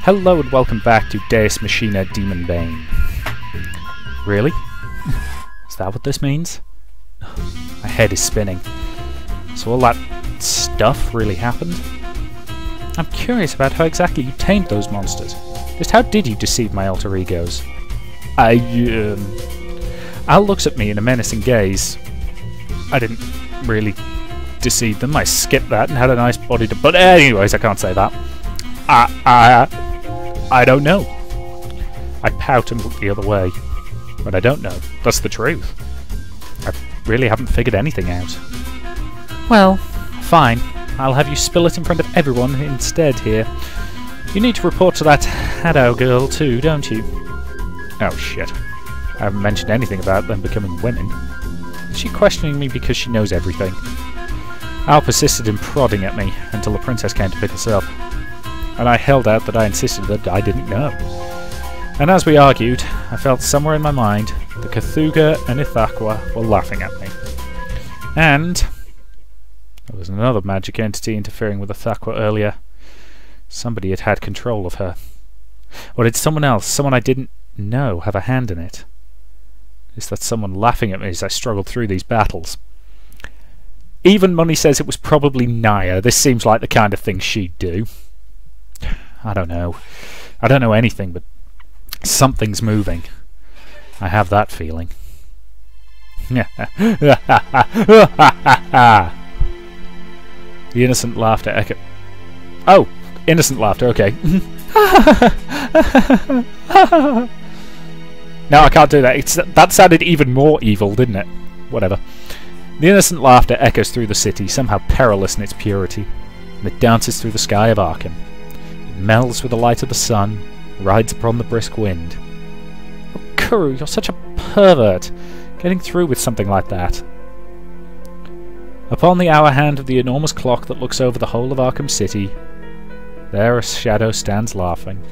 Hello and welcome back to Deus Machina Demonbane. Really? Is that what this means? My head is spinning. So all that stuff really happened? I'm curious about how exactly you tamed those monsters. Just how did you deceive my alter egos? Al looks at me in a menacing gaze. I didn't really deceive them. I skipped that and had a nice body to... But anyways, I can't say that. I don't know. I pout and look the other way. But I don't know. That's the truth. I really haven't figured anything out. Well, fine. I'll have you spill it in front of everyone instead here. You need to report to that Haddow girl too, don't you? Oh shit. I haven't mentioned anything about them becoming women. Is she questioning me because she knows everything? Al persisted in prodding at me until the princess came to pick us up. And I held out that I insisted that I didn't know. And as we argued, I felt somewhere in my mind that Cthulhu and Ithaqua were laughing at me. And there was another magic entity interfering with Ithaqua earlier. Somebody had had control of her. Or did someone else, someone I didn't know, have a hand in it? Is that someone laughing at me as I struggled through these battles? Even Money says it was probably Naya. This seems like the kind of thing she'd do. I don't know. I don't know anything, but something's moving. I have that feeling. The innocent laughter echo... Oh! Innocent laughter, okay. No, I can't do that. That sounded even more evil, didn't it? Whatever. The innocent laughter echoes through the city, somehow perilous in its purity, and it dances through the sky of Arkham. It melds with the light of the sun, rides upon the brisk wind. Oh, Kurou, you're such a pervert, getting through with something like that. Upon the hour hand of the enormous clock that looks over the whole of Arkham City, there a shadow stands laughing.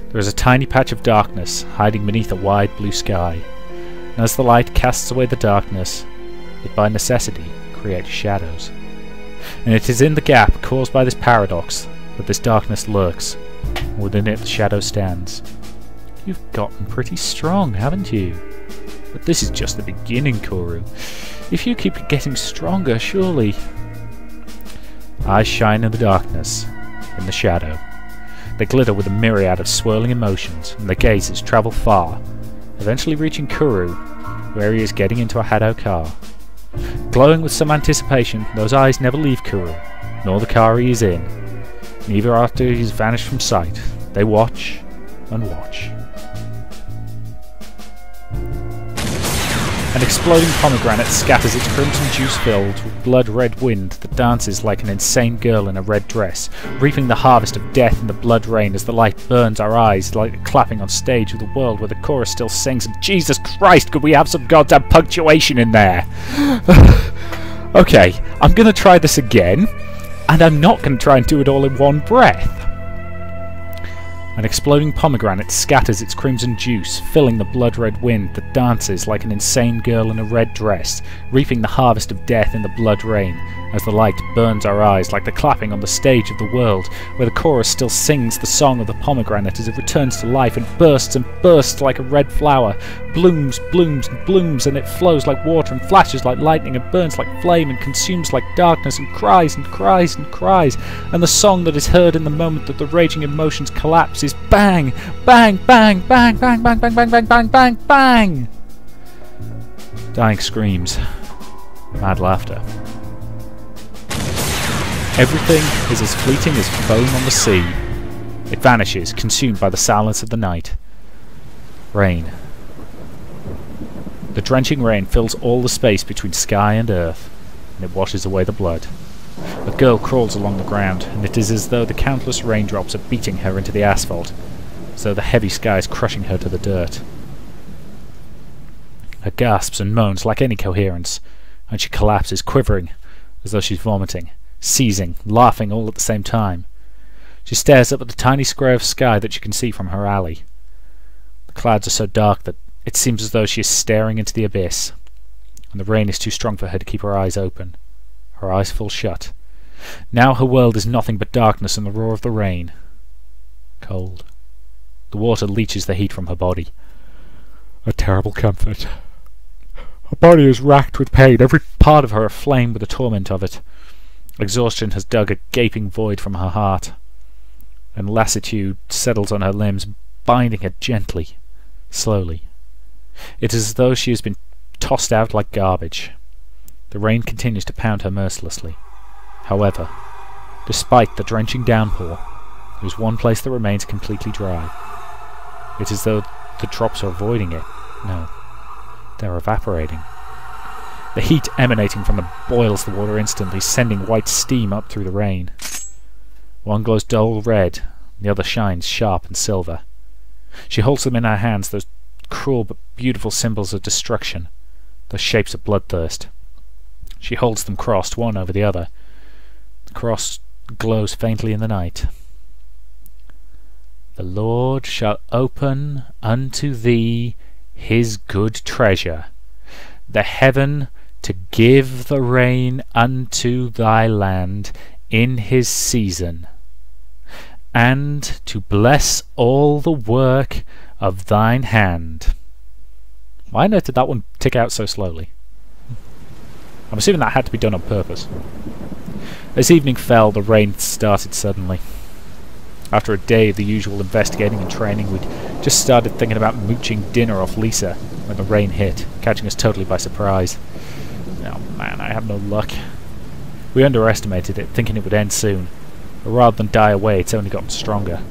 There is a tiny patch of darkness hiding beneath a wide blue sky, and as the light casts away the darkness, it by necessity creates shadows. And it is in the gap caused by this paradox that this darkness lurks. Within it the shadow stands. You've gotten pretty strong, haven't you? But this is just the beginning, Kurou. If you keep getting stronger, surely... Eyes shine in the darkness, in the shadow. They glitter with a myriad of swirling emotions, and their gazes travel far, eventually reaching Kurou, where he is getting into a Haddow car. Glowing with some anticipation, those eyes never leave Kurou, nor the car he is in. Neither after he has vanished from sight. They watch and watch. An exploding pomegranate scatters its crimson juice-filled, blood-red wind that dances like an insane girl in a red dress, reaping the harvest of death in the blood rain as the light burns our eyes like the clapping on stage of the world where the chorus still sings, and Jesus Christ, could we have some goddamn punctuation in there? Okay, I'm gonna try this again, and I'm not gonna try and do it all in one breath. An exploding pomegranate scatters its crimson juice, filling the blood-red wind that dances like an insane girl in a red dress, reaping the harvest of death in the blood rain, as the light burns our eyes like the clapping on the stage of the world, where the chorus still sings the song of the pomegranate as it returns to life and bursts like a red flower, blooms, blooms, and blooms, and it flows like water and flashes like lightning and burns like flame and consumes like darkness and cries and cries and cries, and the song that is heard in the moment that the raging emotions collapse is bang, bang, bang, bang, bang, bang, bang, bang, bang, bang, bang, bang. Dying screams, mad laughter. Everything is as fleeting as foam on the sea. It vanishes, consumed by the silence of the night. Rain. The drenching rain fills all the space between sky and earth, and it washes away the blood. A girl crawls along the ground, and it is as though the countless raindrops are beating her into the asphalt, as though the heavy sky is crushing her to the dirt. Her gasps and moans lack any coherence, and she collapses, quivering, as though she's vomiting, seizing, laughing all at the same time. She stares up at the tiny square of sky that she can see from her alley. The clouds are so dark that it seems as though she is staring into the abyss, and the rain is too strong for her to keep her eyes open. Her eyes fall shut. Now her world is nothing but darkness and the roar of the rain. cold. The water leaches the heat from her body. A terrible comfort. Her body is racked with pain, every part of her aflame with the torment of it. Exhaustion has dug a gaping void from her heart, and lassitude settles on her limbs, binding her gently, slowly. It is as though she has been tossed out like garbage. The rain continues to pound her mercilessly. However, despite the drenching downpour, there is one place that remains completely dry. It is as though the drops are avoiding it. No, they're evaporating. The heat emanating from them boils the water instantly, sending white steam up through the rain. One glows dull red, the other shines sharp and silver. She holds them in her hands, those cruel but beautiful symbols of destruction, those shapes of bloodthirst. She holds them crossed, one over the other. The cross glows faintly in the night. The Lord shall open unto thee his good treasure, the heaven to give the rain unto thy land in his season, and to bless all the work of thine hand. Why on earth did that one tick out so slowly? I'm assuming that had to be done on purpose. As evening fell, the rain started suddenly. After a day of the usual investigating and training, we'd just started thinking about mooching dinner off Lisa when the rain hit, catching us totally by surprise. Oh man, I have no luck. We underestimated it, thinking it would end soon. But rather than die away, it's only gotten stronger.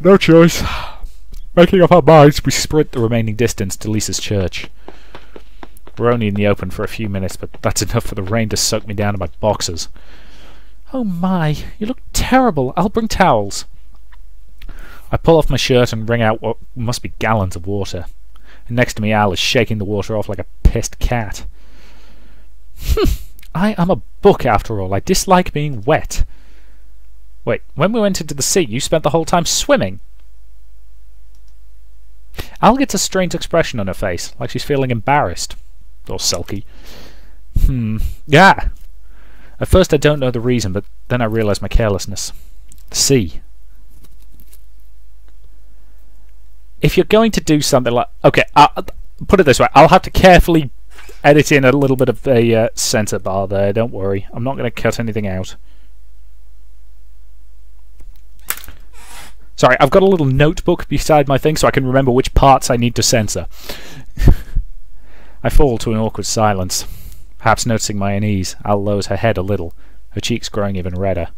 No choice. Making up our minds, we sprint the remaining distance to Lisa's church. We're only in the open for a few minutes, but that's enough for the rain to soak me down to my boxers. Oh my, you look terrible. I'll bring towels. I pull off my shirt and wring out what must be gallons of water. And next to me Al is shaking the water off like a pissed cat. I am a book after all. I dislike being wet. Wait, when we went into the sea, you spent the whole time swimming? Al gets a strange expression on her face, like she's feeling embarrassed. Or sulky. Yeah. At first I don't know the reason, but then I realise my carelessness. The sea. If you're going to do something like... Okay, I'll put it this way. I'll have to carefully edit in a little bit of a censor bar there, don't worry. I'm not going to cut anything out. Sorry, I've got a little notebook beside my thing so I can remember which parts I need to censor. I fall to an awkward silence. Perhaps noticing my unease, Al lowers her head a little, her cheeks growing even redder.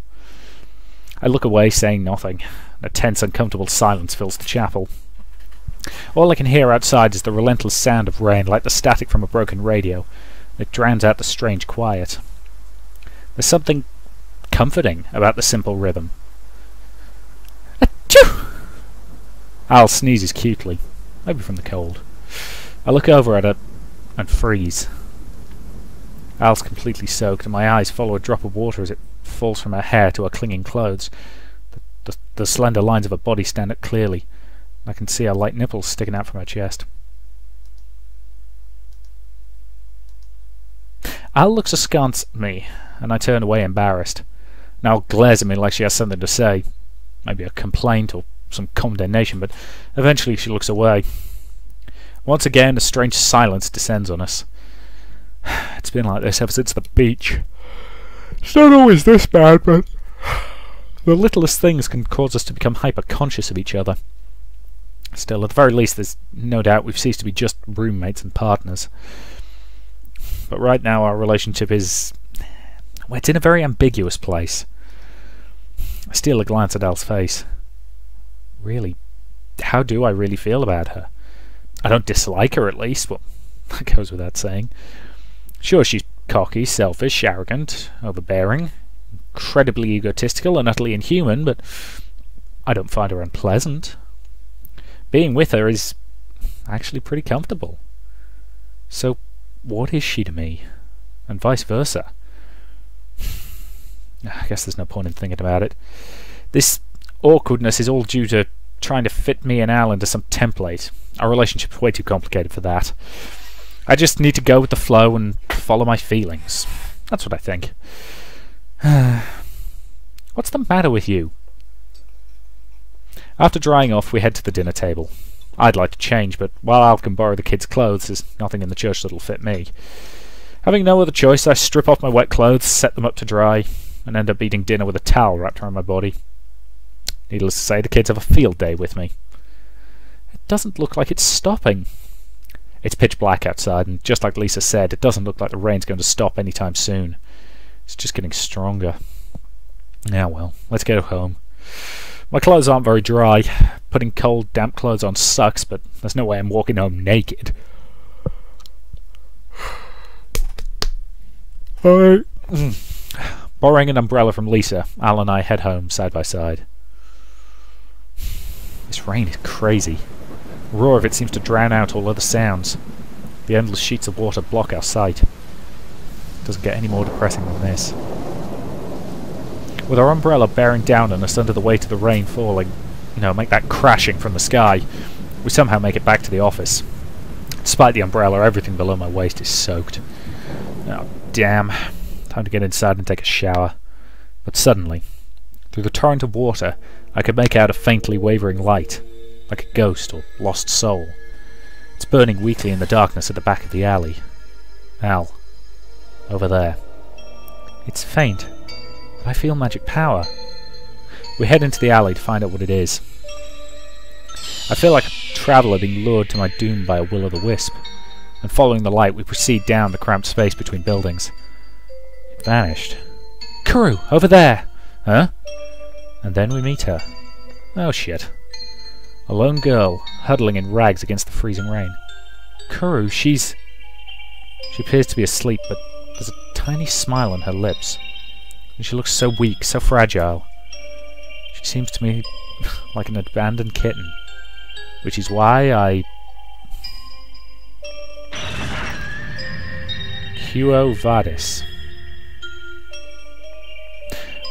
I look away, saying nothing. A tense, uncomfortable silence fills the chapel. All I can hear outside is the relentless sound of rain, like the static from a broken radio. It drowns out the strange quiet. There's something comforting about the simple rhythm. Achoo! Al sneezes cutely, maybe from the cold. I look over at her and freeze. Al's completely soaked, and my eyes follow a drop of water as it falls from her hair to her clinging clothes. The slender lines of her body stand out clearly. I can see her light nipples sticking out from her chest. Al looks askance at me, and I turn away embarrassed. Al glares at me like she has something to say. Maybe a complaint or some condemnation, but eventually she looks away. Once again, a strange silence descends on us. It's been like this ever since the beach. It's not always this bad, but the littlest things can cause us to become hyper-conscious of each other. Still, at the very least, there's no doubt we've ceased to be just roommates and partners. But right now our relationship is... well, it's in a very ambiguous place. I steal a glance at Al's face. Really, how do I really feel about her? I don't dislike her, at least. Well, that goes without saying. Sure, she's cocky, selfish, arrogant, overbearing, incredibly egotistical and utterly inhuman, but I don't find her unpleasant. Being with her is actually pretty comfortable. So, what is she to me? And vice versa. I guess there's no point in thinking about it. This awkwardness is all due to trying to fit me and Al into some template. Our relationship's way too complicated for that. I just need to go with the flow and follow my feelings. That's what I think. What's the matter with you? After drying off, we head to the dinner table. I'd like to change, but while Al can borrow the kids' clothes, there's nothing in the church that'll fit me. Having no other choice, I strip off my wet clothes, set them up to dry, and end up eating dinner with a towel wrapped around my body. Needless to say, the kids have a field day with me. It doesn't look like it's stopping. It's pitch black outside, and just like Lisa said, it doesn't look like the rain's going to stop anytime soon. It's just getting stronger. Yeah, well, let's get home. My clothes aren't very dry. Putting cold, damp clothes on sucks, but there's no way I'm walking home naked. Alright. Borrowing an umbrella from Lisa, Al and I head home side by side. This rain is crazy. The roar of it seems to drown out all other sounds. The endless sheets of water block our sight. It doesn't get any more depressing than this. With our umbrella bearing down on us under the weight of the rain falling, make that crashing from the sky, we somehow make it back to the office. Despite the umbrella, everything below my waist is soaked. Oh, damn. Time to get inside and take a shower. But suddenly, through the torrent of water, I could make out a faintly wavering light, like a ghost or lost soul. It's burning weakly in the darkness at the back of the alley. Al. Over there. It's faint, but I feel magic power. We head into the alley to find out what it is. I feel like a traveller being lured to my doom by a will-o'-the-wisp, and following the light we proceed down the cramped space between buildings. It vanished. Kurou! Over there! Huh? And then we meet her. Oh shit. A lone girl, huddling in rags against the freezing rain. Kurou, she appears to be asleep, but there's a tiny smile on her lips. And she looks so weak, so fragile. She seems to me like an abandoned kitten. Which is why I... Quo Vadis.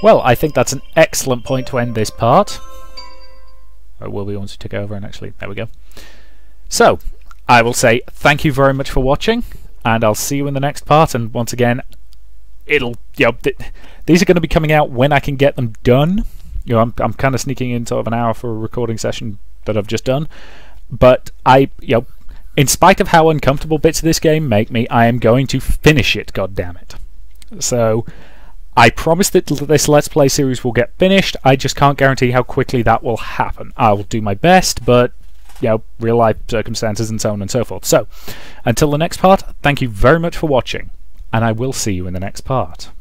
Well, I think that's an excellent point to end this part. Or will we want to take over and actually... There we go. So, I will say thank you very much for watching, and I'll see you in the next part, and once again, it'll... these are going to be coming out when I can get them done. I'm kind of sneaking in sort of an hour for a recording session that I've just done, but in spite of how uncomfortable bits of this game make me, I am going to finish it, goddammit. So, I promise that this Let's Play series will get finished. I just can't guarantee how quickly that will happen. I will do my best, but, real life circumstances and so on and so forth. So, until the next part, thank you very much for watching, and I will see you in the next part.